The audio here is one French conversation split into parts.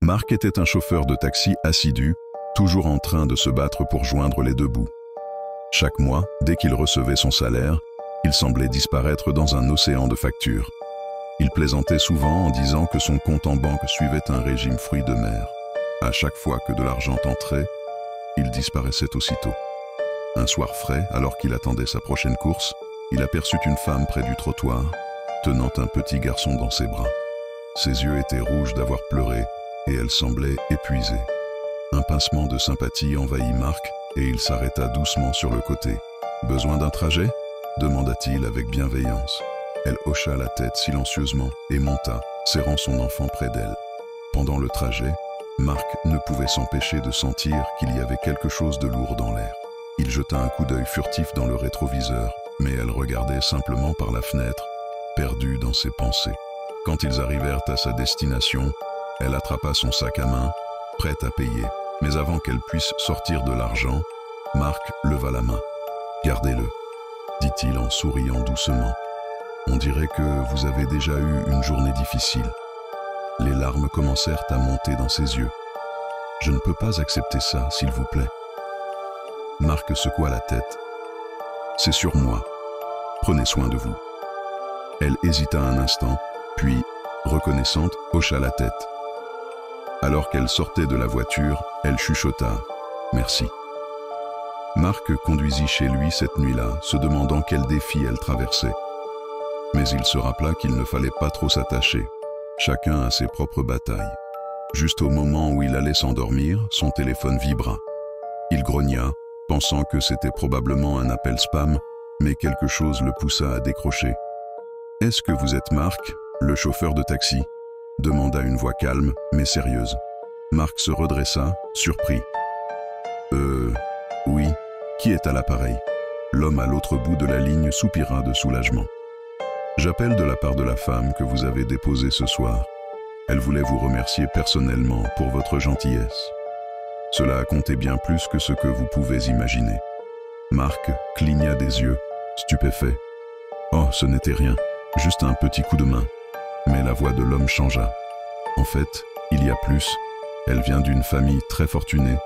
Marc était un chauffeur de taxi assidu, toujours en train de se battre pour joindre les deux bouts. Chaque mois, dès qu'il recevait son salaire, il semblait disparaître dans un océan de factures. Il plaisantait souvent en disant que son compte en banque suivait un régime fruits de mer. À chaque fois que de l'argent entrait, il disparaissait aussitôt. Un soir frais, alors qu'il attendait sa prochaine course, il aperçut une femme près du trottoir, tenant un petit garçon dans ses bras. Ses yeux étaient rouges d'avoir pleuré et elle semblait épuisée. Un pincement de sympathie envahit Marc et il s'arrêta doucement sur le côté. « Besoin d'un trajet ?» demanda-t-il avec bienveillance. Elle hocha la tête silencieusement et monta, serrant son enfant près d'elle. Pendant le trajet, Marc ne pouvait s'empêcher de sentir qu'il y avait quelque chose de lourd dans l'air. Il jeta un coup d'œil furtif dans le rétroviseur, mais elle regardait simplement par la fenêtre, perdue dans ses pensées. Quand ils arrivèrent à sa destination, elle attrapa son sac à main, prête à payer. Mais avant qu'elle puisse sortir de l'argent, Marc leva la main. « Gardez-le », dit-il en souriant doucement. « On dirait que vous avez déjà eu une journée difficile. » Les larmes commencèrent à monter dans ses yeux. « Je ne peux pas accepter ça, s'il vous plaît. » Marc secoua la tête. « C'est sur moi. Prenez soin de vous. » Elle hésita un instant, puis, reconnaissante, hocha la tête. Alors qu'elle sortait de la voiture, elle chuchota « Merci ». Marc conduisit chez lui cette nuit-là, se demandant quel défi elle traversait. Mais il se rappela qu'il ne fallait pas trop s'attacher. Chacun a ses propres batailles. Juste au moment où il allait s'endormir, son téléphone vibra. Il grogna, pensant que c'était probablement un appel spam, mais quelque chose le poussa à décrocher. « Est-ce que vous êtes Marc, le chauffeur de taxi ?» demanda une voix calme, mais sérieuse. Marc se redressa, surpris. « Oui, qui est à l'appareil ?» L'homme à l'autre bout de la ligne soupira de soulagement. « J'appelle de la part de la femme que vous avez déposée ce soir. Elle voulait vous remercier personnellement pour votre gentillesse. Cela a compté bien plus que ce que vous pouvez imaginer. » Marc cligna des yeux, stupéfait. « Oh, ce n'était rien, juste un petit coup de main. » Mais la voix de l'homme changea. « En fait, il y a plus. Elle vient d'une famille très fortunée,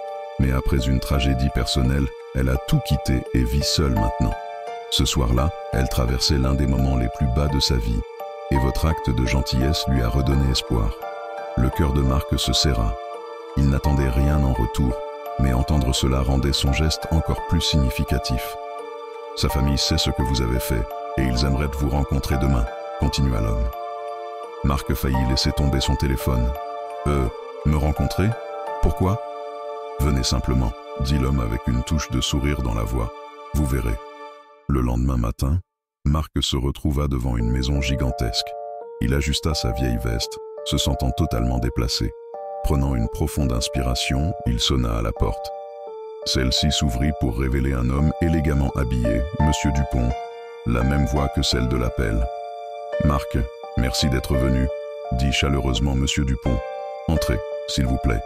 mais après une tragédie personnelle, elle a tout quitté et vit seule maintenant. Ce soir-là, elle traversait l'un des moments les plus bas de sa vie, et votre acte de gentillesse lui a redonné espoir. » Le cœur de Marc se serra. Il n'attendait rien en retour, mais entendre cela rendait son geste encore plus significatif. « Sa famille sait ce que vous avez fait, et ils aimeraient vous rencontrer demain, » continua l'homme. Marc faillit laisser tomber son téléphone. « Me rencontrer? Pourquoi ?»« Venez simplement, » dit l'homme avec une touche de sourire dans la voix. « Vous verrez. » Le lendemain matin, Marc se retrouva devant une maison gigantesque. Il ajusta sa vieille veste, se sentant totalement déplacé. Prenant une profonde inspiration, il sonna à la porte. Celle-ci s'ouvrit pour révéler un homme élégamment habillé, Monsieur Dupont, la même voix que celle de l'appel. « Marc, merci d'être venu, » dit chaleureusement Monsieur Dupont. « Entrez, s'il vous plaît. »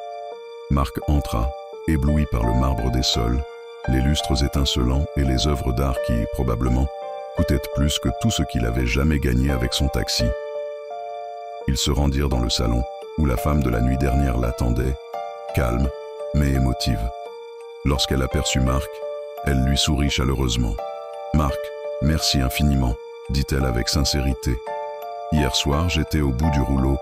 Marc entra, ébloui par le marbre des sols, les lustres étincelants et les œuvres d'art qui, probablement, coûtaient plus que tout ce qu'il avait jamais gagné avec son taxi. Ils se rendirent dans le salon, où la femme de la nuit dernière l'attendait, calme, mais émotive. Lorsqu'elle aperçut Marc, elle lui sourit chaleureusement. « Marc, merci infiniment, » dit-elle avec sincérité. « Hier soir, j'étais au bout du rouleau,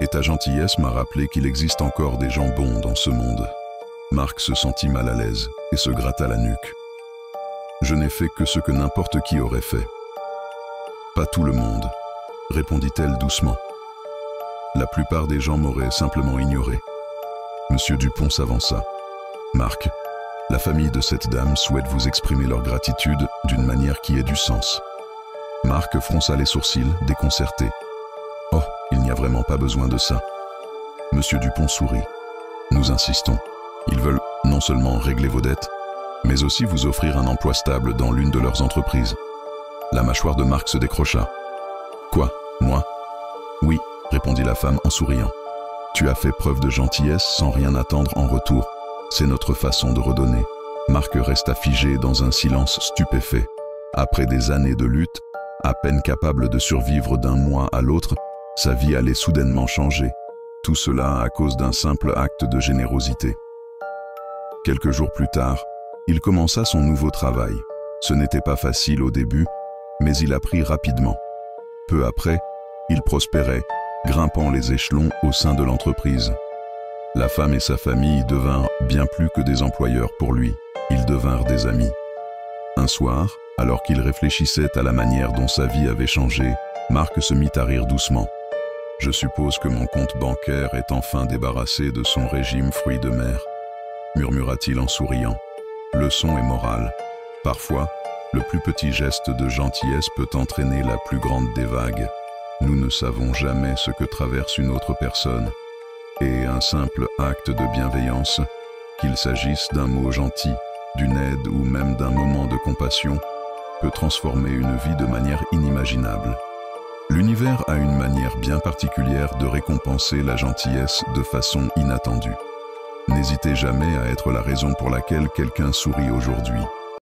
et ta gentillesse m'a rappelé qu'il existe encore des gens bons dans ce monde. » Marc se sentit mal à l'aise et se gratta la nuque. « Je n'ai fait que ce que n'importe qui aurait fait. »« Pas tout le monde, » répondit-elle doucement. « La plupart des gens m'auraient simplement ignoré. » Monsieur Dupont s'avança. « Marc, la famille de cette dame souhaite vous exprimer leur gratitude d'une manière qui ait du sens. » Marc fronça les sourcils, déconcerté. « Oh, il n'y a vraiment pas besoin de ça. » Monsieur Dupont sourit. « Nous insistons. Ils veulent non seulement régler vos dettes, mais aussi vous offrir un emploi stable dans l'une de leurs entreprises. » La mâchoire de Marc se décrocha. « Quoi, moi ? » « Oui, » répondit la femme en souriant. « Tu as fait preuve de gentillesse sans rien attendre en retour. C'est notre façon de redonner. » Marc resta figé dans un silence stupéfait. Après des années de lutte, à peine capable de survivre d'un mois à l'autre, sa vie allait soudainement changer. Tout cela à cause d'un simple acte de générosité. Quelques jours plus tard, il commença son nouveau travail. Ce n'était pas facile au début, mais il apprit rapidement. Peu après, il prospérait, grimpant les échelons au sein de l'entreprise. La femme et sa famille devinrent bien plus que des employeurs pour lui, ils devinrent des amis. Un soir, alors qu'il réfléchissait à la manière dont sa vie avait changé, Marc se mit à rire doucement. « Je suppose que mon compte bancaire est enfin débarrassé de son régime fruits de mer, » murmura-t-il en souriant. Leçon et morale. Parfois, le plus petit geste de gentillesse peut entraîner la plus grande des vagues. Nous ne savons jamais ce que traverse une autre personne. Et un simple acte de bienveillance, qu'il s'agisse d'un mot gentil, d'une aide ou même d'un moment de compassion, peut transformer une vie de manière inimaginable. L'univers a une manière bien particulière de récompenser la gentillesse de façon inattendue. N'hésitez jamais à être la raison pour laquelle quelqu'un sourit aujourd'hui.